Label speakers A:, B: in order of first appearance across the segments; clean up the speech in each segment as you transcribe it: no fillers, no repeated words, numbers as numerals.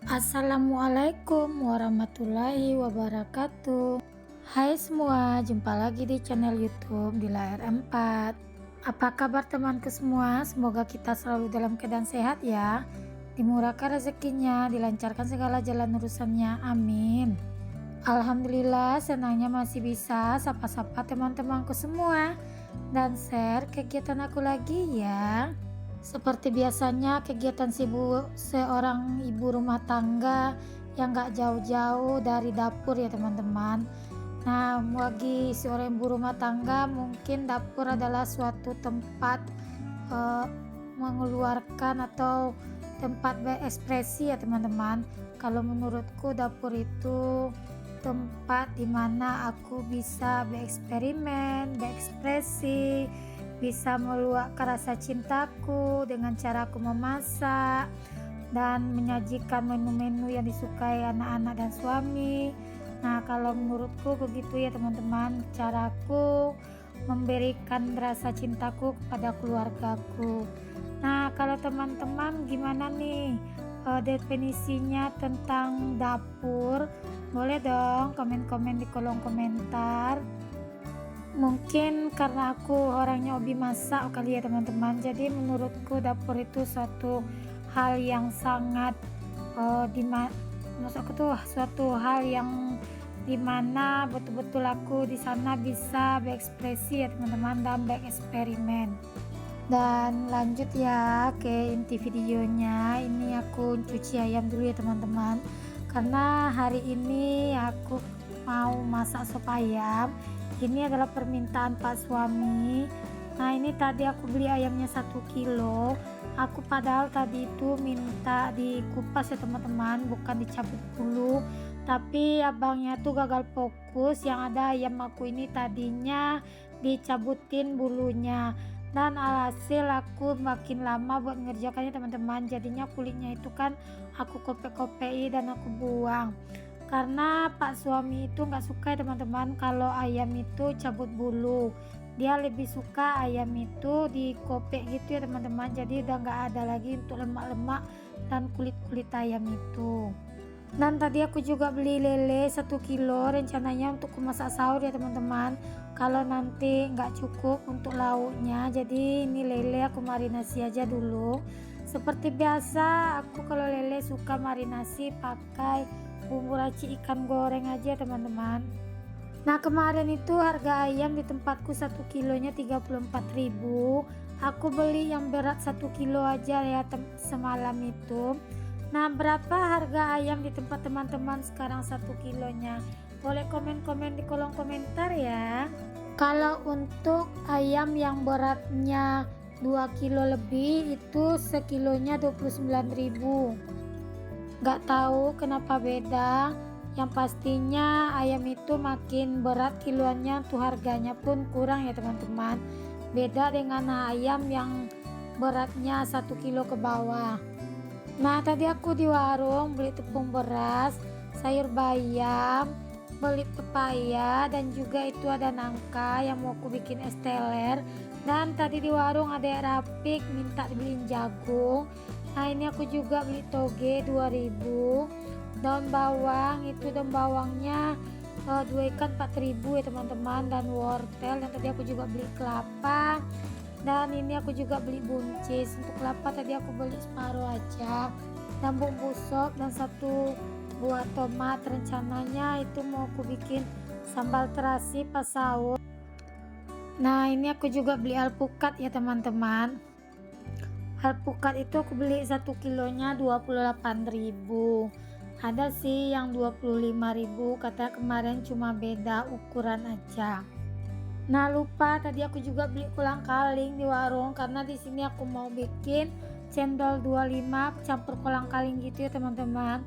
A: Assalamualaikum warahmatullahi wabarakatuh. Hai semua, jumpa lagi di channel YouTube di layar 4. Apa kabar temanku semua? Semoga kita selalu dalam keadaan sehat ya. Dimurahkan rezekinya, dilancarkan segala jalan urusannya. Amin. Alhamdulillah, senangnya masih bisa sapa-sapa teman-temanku semua dan share kegiatan aku lagi ya. Seperti biasanya kegiatan sibuk seorang ibu rumah tangga yang gak jauh-jauh dari dapur ya teman-teman. Nah, bagi seorang ibu rumah tangga mungkin dapur adalah suatu tempat eh, mengeluarkan atau tempat berekspresi ya teman-teman. Kalau menurutku dapur itu tempat dimana aku bisa bereksperimen, berekspresi, bisa meluapkan rasa cintaku dengan cara aku memasak dan menyajikan menu-menu yang disukai anak-anak dan suami. Nah, kalau menurutku begitu ya teman-teman, caraku memberikan rasa cintaku kepada keluargaku. Nah, kalau teman-teman gimana nih definisinya tentang dapur? Boleh dong komen-komen di kolom komentar. Mungkin karena aku orangnya hobi masak kali ya teman-teman, jadi menurutku dapur itu suatu hal yang sangat maksud aku tuh suatu hal yang dimana betul-betul aku di sana bisa berekspresi ya teman-teman dan bereksperimen. Dan lanjut ya ke inti videonya. Ini aku cuci ayam dulu ya teman-teman, karena hari ini aku mau masak sop ayam. Ini adalah permintaan Pak suami. Nah, ini tadi aku beli ayamnya 1 kilo. Aku padahal tadi itu minta dikupas ya teman-teman, bukan dicabut dulu, tapi abangnya tuh gagal fokus. Yang ada ayam aku ini tadinya dicabutin bulunya, dan alhasil aku makin lama buat ngerjakannya teman-teman. Jadinya kulitnya itu kan aku kopek-kopei dan aku buang, karena Pak suami itu nggak suka ya teman-teman kalau ayam itu cabut bulu. Dia lebih suka ayam itu dikopek gitu ya teman-teman, jadi udah nggak ada lagi untuk lemak-lemak dan kulit-kulit ayam itu. Dan tadi aku juga beli lele 1 kilo, rencananya untuk memasak sahur ya teman-teman. Kalau nanti nggak cukup untuk lauknya, jadi ini lele aku marinasi aja dulu. Seperti biasa, aku kalau lele suka marinasi pakai bumbu racik ikan goreng aja teman-teman. Nah, kemarin itu harga ayam di tempatku 1 kilonya 34.000. Aku beli yang berat 1 kilo aja ya semalam itu. Nah, berapa harga ayam di tempat teman-teman sekarang 1 kilonya? Boleh komen-komen di kolom komentar ya. Kalau untuk ayam yang beratnya 2 kilo lebih itu sekilonya 29.000. Gak tahu kenapa beda. Yang pastinya ayam itu makin berat kiloannya tuh harganya pun kurang ya teman-teman. Beda dengan ayam yang beratnya 1 kilo ke bawah. Nah, tadi aku di warung beli tepung beras, sayur bayam, beli pepaya, dan juga itu ada nangka yang mau aku bikin es teler. Dan tadi di warung ada Rapik minta dibeliin jagung. Nah, ini aku juga beli toge 2000. Daun bawang, itu daun bawangnya 2 ikat 4000 ya teman-teman. Dan wortel, dan tadi aku juga beli kelapa. Dan ini aku juga beli buncis. Untuk kelapa tadi aku beli separuh aja, dan bumbu sop dan 1 buah tomat. Rencananya itu mau aku bikin sambal terasi pas sahur. Nah, ini aku juga beli alpukat ya teman-teman. Alpukat itu aku beli 1 kilonya 28.000. Ada sih yang 25.000, katanya kemarin cuma beda ukuran aja. Nah, lupa tadi aku juga beli kolang-kaling di warung, karena di sini aku mau bikin cendol 25 campur kolang-kaling gitu ya teman-teman.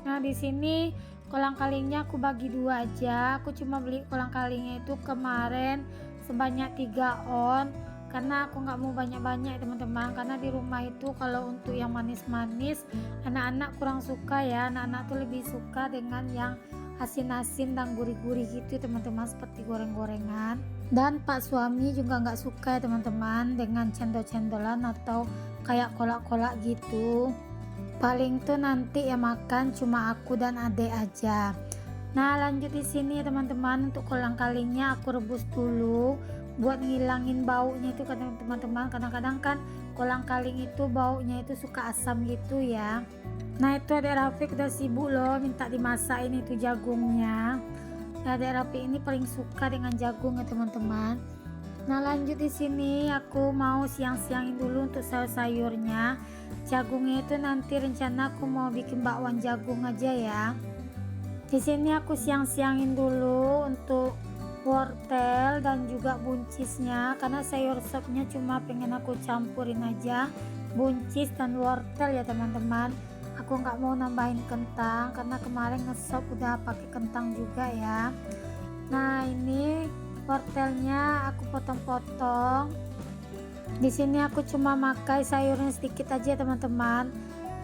A: Nah, di sini kolang-kalingnya aku bagi 2 aja. Aku cuma beli kolang-kalingnya itu kemarin sebanyak 3 on, karena aku nggak mau banyak-banyak teman-teman. Karena di rumah itu kalau untuk yang manis-manis anak-anak kurang suka ya. Anak-anak tuh lebih suka dengan yang asin-asin dan gurih-gurih gitu teman-teman, seperti goreng-gorengan. Dan Pak suami juga nggak suka ya teman-teman dengan cendol-cendolan atau kayak kolak-kolak gitu. paling tuh nanti ya makan cuma aku dan adek aja. Nah lanjut di sini ya teman-teman, untuk kolang-kalingnya aku rebus dulu buat ngilangin baunya itu kan teman-teman. Kadang-kadang kan kolang-kaling itu baunya itu suka asam gitu ya. Nah itu adek Rafiq udah sibuk loh minta dimasakin itu jagungnya. Nah, adek Rafiq ini paling suka dengan jagung ya teman-teman. Nah lanjut di sini aku mau siang-siangin dulu untuk sayur-sayurnya. Jagungnya itu nanti rencana aku mau bikin bakwan jagung aja ya. Di sini aku siang-siangin dulu untuk wortel dan juga buncisnya, karena sayur sopnya cuma pengen aku campurin aja buncis dan wortel ya teman-teman. Aku nggak mau nambahin kentang karena kemarin ngesop udah pakai kentang juga ya. Nah ini wortelnya aku potong-potong. Di sini aku cuma makai sayurnya sedikit aja teman-teman.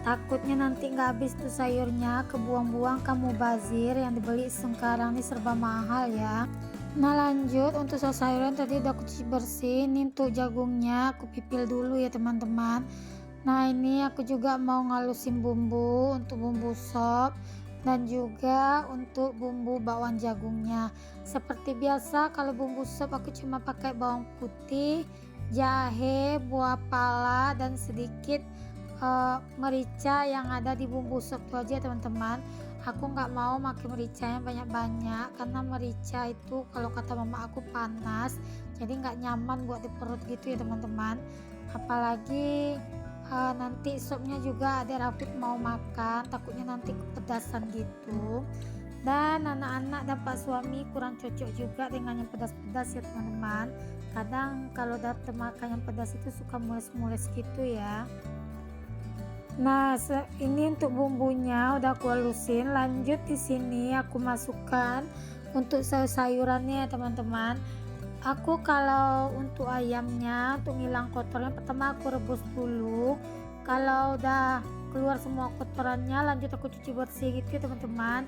A: Takutnya nanti nggak habis tuh sayurnya, kebuang-buang kamu bazir, yang dibeli sekarang ini serba mahal ya. Nah lanjut untuk sayuran tadi udah aku cuci bersih. Ini untuk jagungnya aku pipil dulu ya teman-teman. Nah ini aku juga mau ngalusin bumbu untuk bumbu sop dan juga untuk bumbu bakwan jagungnya. Seperti biasa kalau bumbu sop aku cuma pakai bawang putih, jahe, buah pala dan sedikit merica yang ada di bumbu sop itu aja teman-teman. Aku nggak mau pakai mericanya banyak-banyak karena merica itu kalau kata mama aku panas, jadi nggak nyaman buat di perut gitu ya teman-teman. Apalagi nanti sopnya juga adek Rafiq mau makan, takutnya nanti kepedasan gitu. Dan anak-anak dan pak suami kurang cocok juga dengan yang pedas-pedas ya teman-teman. Kadang kalau datang makan yang pedas itu suka mules-mules gitu ya. Nah ini untuk bumbunya udah aku halusin. Lanjut di sini aku masukkan untuk sayur-sayurannya ya teman-teman. Aku kalau untuk ayamnya untuk ngilang kotornya pertama aku rebus dulu. Kalau udah keluar semua kotorannya lanjut aku cuci bersih gitu ya teman-teman.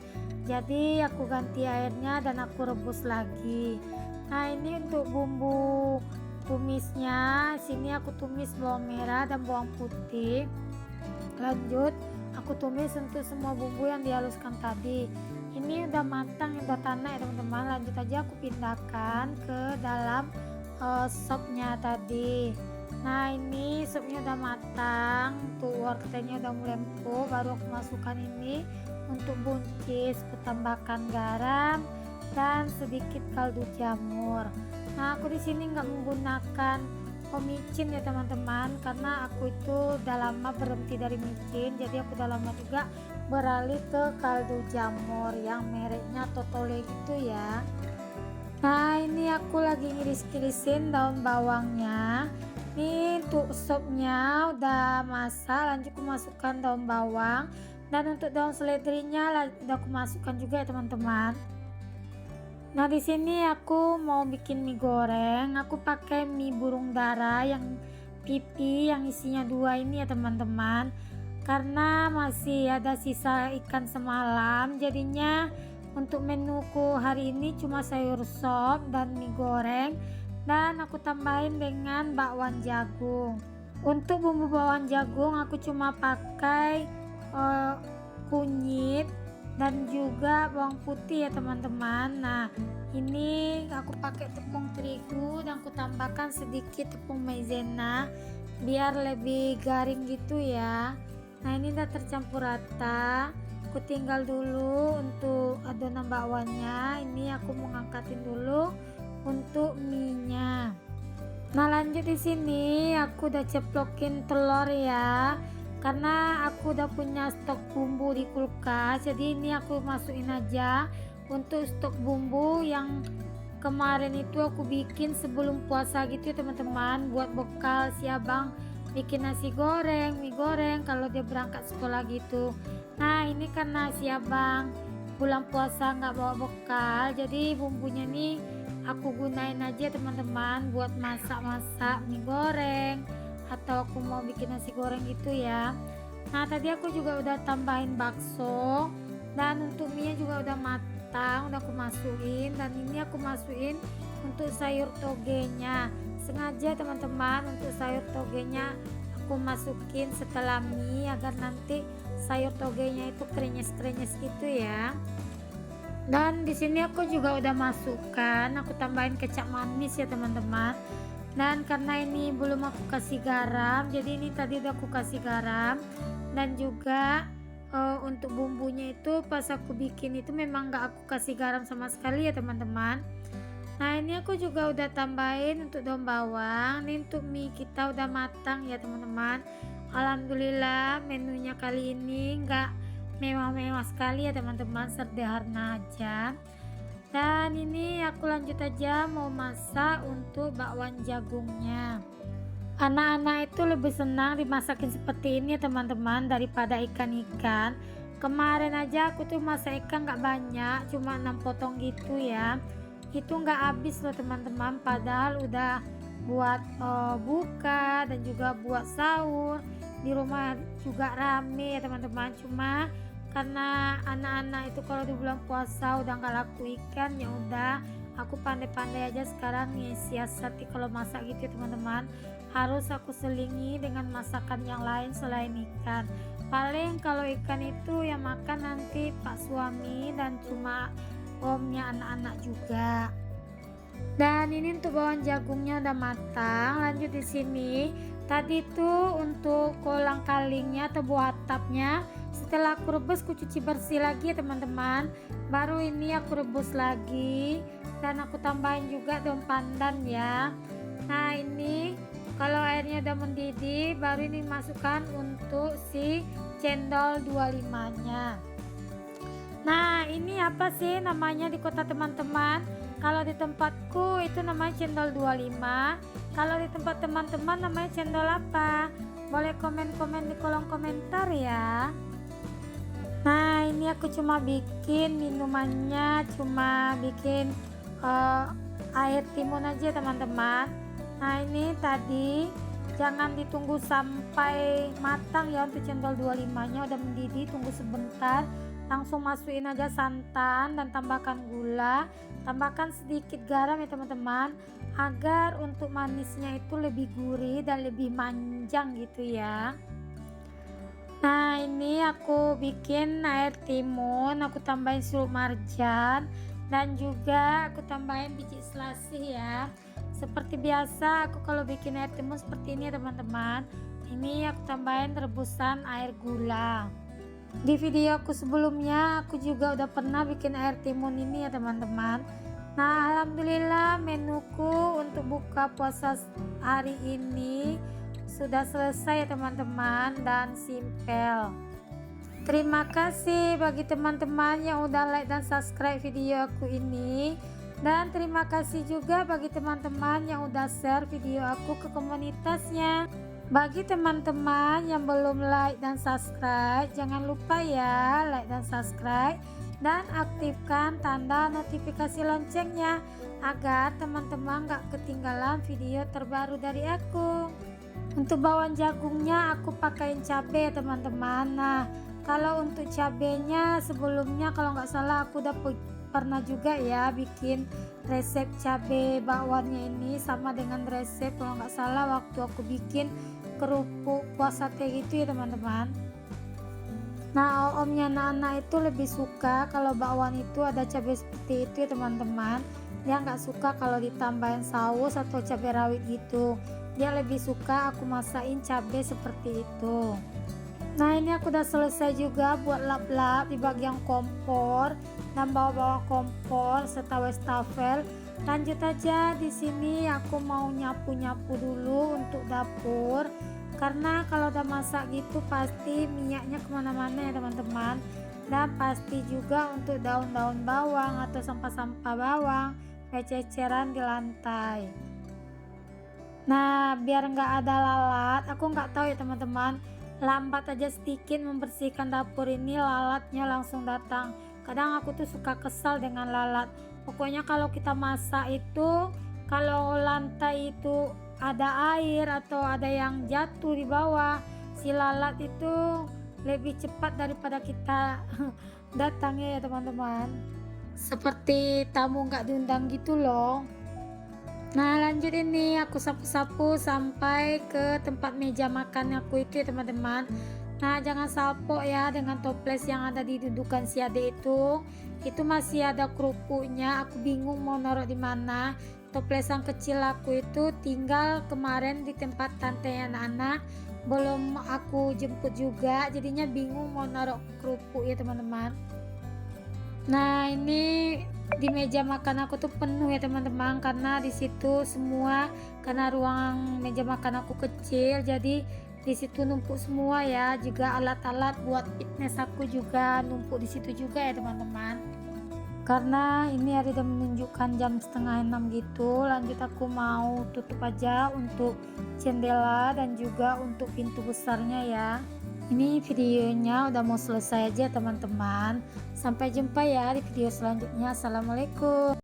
A: Jadi aku ganti airnya dan aku rebus lagi. Nah ini untuk bumbu tumisnya, sini aku tumis bawang merah dan bawang putih. Lanjut aku tumis untuk semua bumbu yang dihaluskan tadi. Ini udah matang, udah tanak ya teman-teman. Lanjut aja aku pindahkan ke dalam sopnya tadi. Nah ini sopnya udah matang, tuh wortelnya udah mulai empuk, baru aku masukkan ini untuk buncis. Aku tambahkan garam dan sedikit kaldu jamur. Nah aku di sini nggak menggunakan micin ya teman-teman, karena aku itu udah lama berhenti dari micin, jadi aku udah lama juga beralih ke kaldu jamur yang mereknya Totole gitu ya. Nah ini aku lagi ngiris-ngirisin daun bawangnya. Ini untuk sopnya udah masak, lanjut aku masukkan daun bawang, dan untuk daun seledrinya udah aku masukkan juga ya teman-teman. Nah di sini aku mau bikin mie goreng. Aku pakai mie burung dara yang pipi yang isinya 2 ini ya teman-teman. Karena masih ada sisa ikan semalam, jadinya untuk menuku hari ini cuma sayur sop dan mie goreng, dan aku tambahin dengan bakwan jagung. Untuk bumbu bakwan jagung aku cuma pakai kunyit dan juga bawang putih ya teman-teman. Nah ini aku pakai tepung terigu dan aku tambahkan sedikit tepung maizena biar lebih garing gitu ya. Nah ini udah tercampur rata. Aku tinggal dulu untuk adonan bakwannya. Ini aku mau ngangkatin dulu untuk mie nya. Nah lanjut di sini aku udah ceplokin telur ya, karena aku udah punya stok bumbu di kulkas, jadi ini aku masukin aja untuk stok bumbu yang kemarin itu aku bikin sebelum puasa gitu ya teman-teman, buat bekal si abang bikin nasi goreng, mie goreng kalau dia berangkat sekolah gitu. Nah ini karena si abang pulang puasa nggak bawa bekal, jadi bumbunya nih aku gunain aja teman-teman buat masak-masak mie goreng atau aku mau bikin nasi goreng gitu ya. Nah tadi aku juga udah tambahin bakso, dan untuk mie juga udah matang, udah aku masukin. Dan ini aku masukin untuk sayur togenya. Sengaja teman-teman untuk sayur togenya aku masukin setelah mie agar nanti sayur togenya itu krenyes-krenyes gitu ya. Dan di sini aku juga udah masukkan, aku tambahin kecap manis ya teman-teman. Dan karena ini belum aku kasih garam, jadi ini tadi udah aku kasih garam. Dan juga untuk bumbunya itu pas aku bikin itu memang gak aku kasih garam sama sekali ya teman-teman. Nah ini aku juga udah tambahin untuk daun bawang. Ini untuk mie kita udah matang ya teman-teman. Alhamdulillah menunya kali ini nggak mewah-mewah sekali ya teman-teman, sederhana aja. Dan ini aku lanjut aja mau masak untuk bakwan jagungnya. Anak-anak itu lebih senang dimasakin seperti ini ya teman-teman daripada ikan-ikan. Kemarin aja aku tuh masak ikan nggak banyak, cuma 6 potong gitu ya. Itu nggak habis loh teman-teman, padahal udah buat buka dan juga buat sahur. Di rumah juga rame ya teman-teman, cuma karena anak-anak itu kalau di bulan puasa udah nggak laku ikan, ya udah aku pandai-pandai aja sekarang nih siasati kalau masak gitu ya teman-teman, harus aku selingi dengan masakan yang lain selain ikan. Paling kalau ikan itu yang makan nanti pak suami dan cuma omnya anak-anak juga. Dan ini untuk bawang jagungnya udah matang. Lanjut di sini tadi tuh untuk kolang kalingnya atau buah atapnya, setelah aku rebus aku cuci bersih lagi ya teman-teman. Baru ini aku rebus lagi dan aku tambahin juga daun pandan ya. Nah ini kalau airnya udah mendidih baru ini masukkan untuk si cendol 25 nya. Nah ini apa sih namanya di kota teman-teman? Kalau di tempatku itu namanya cendol 25. Kalau di tempat teman-teman namanya cendol apa? Boleh komen-komen di kolom komentar ya. Nah ini aku cuma bikin minumannya, cuma bikin air timun aja teman-teman. Nah ini tadi jangan ditunggu sampai matang ya untuk cendol 25 nya, udah mendidih tunggu sebentar, langsung masukin aja santan dan tambahkan gula, tambahkan sedikit garam ya teman-teman, agar untuk manisnya itu lebih gurih dan lebih manjang gitu ya. Nah ini aku bikin air timun, aku tambahin sirup marjan dan juga aku tambahin biji selasih ya. Seperti biasa aku kalau bikin air timun seperti ini ya teman-teman. Ini aku tambahin rebusan air gula. Di videoku sebelumnya aku juga udah pernah bikin air timun ini ya teman-teman. Nah alhamdulillah menuku untuk buka puasa hari ini sudah selesai ya teman-teman dan simpel. Terima kasih bagi teman-teman yang udah like dan subscribe video aku ini. Dan terima kasih juga bagi teman-teman yang udah share video aku ke komunitasnya. Bagi teman-teman yang belum like dan subscribe, jangan lupa ya like dan subscribe dan aktifkan tanda notifikasi loncengnya agar teman-teman gak ketinggalan video terbaru dari aku. Untuk bawang jagungnya aku pakaiin cabai ya teman-teman. Nah kalau untuk cabenya sebelumnya kalau nggak salah aku udah pernah juga ya bikin resep cabai bakwannya ini sama dengan resep kalau nggak salah waktu aku bikin kerupuk puasa teh gitu ya teman-teman. Nah omnya anak-anak itu lebih suka kalau bakwan itu ada cabai seperti itu ya teman-teman. Dia nggak suka kalau ditambahin saus atau cabai rawit gitu, dia lebih suka aku masakin cabai seperti itu. Nah ini aku udah selesai juga buat lap-lap di bagian kompor dan bawa-bawa kompor serta wastafel. Lanjut aja di sini aku mau nyapu-nyapu dulu untuk dapur, karena kalau udah masak gitu pasti minyaknya kemana-mana ya teman-teman, dan pasti juga untuk daun-daun bawang atau sampah-sampah bawang ceceran di lantai. Nah biar nggak ada lalat, aku nggak tahu ya teman-teman, lambat aja sedikit membersihkan dapur ini lalatnya langsung datang. Kadang aku tuh suka kesal dengan lalat. Pokoknya kalau kita masak itu, kalau lantai itu ada air atau ada yang jatuh di bawah, si lalat itu lebih cepat daripada kita datangnya ya teman-teman. Seperti tamu nggak diundang gitu loh. Nah lanjut ini aku sapu-sapu sampai ke tempat meja makan aku itu ya teman-teman. Nah jangan salpok ya dengan toples yang ada di dudukan si adik itu masih ada kerupuknya, aku bingung mau naruh di mana. Toples yang kecil aku itu tinggal kemarin di tempat tante anak-anak, belum aku jemput juga, jadinya bingung mau naruh kerupuk ya teman-teman. Nah ini di meja makan aku tuh penuh ya teman-teman, karena di situ semua, karena ruang meja makan aku kecil jadi di situ numpuk semua ya, juga alat-alat buat fitness aku juga numpuk di situ juga ya teman-teman. Karena ini ada yang menunjukkan jam setengah 6 gitu, lanjut aku mau tutup aja untuk jendela dan juga untuk pintu besarnya ya. Ini videonya udah mau selesai aja teman-teman. Sampai jumpa ya di video selanjutnya. Assalamualaikum.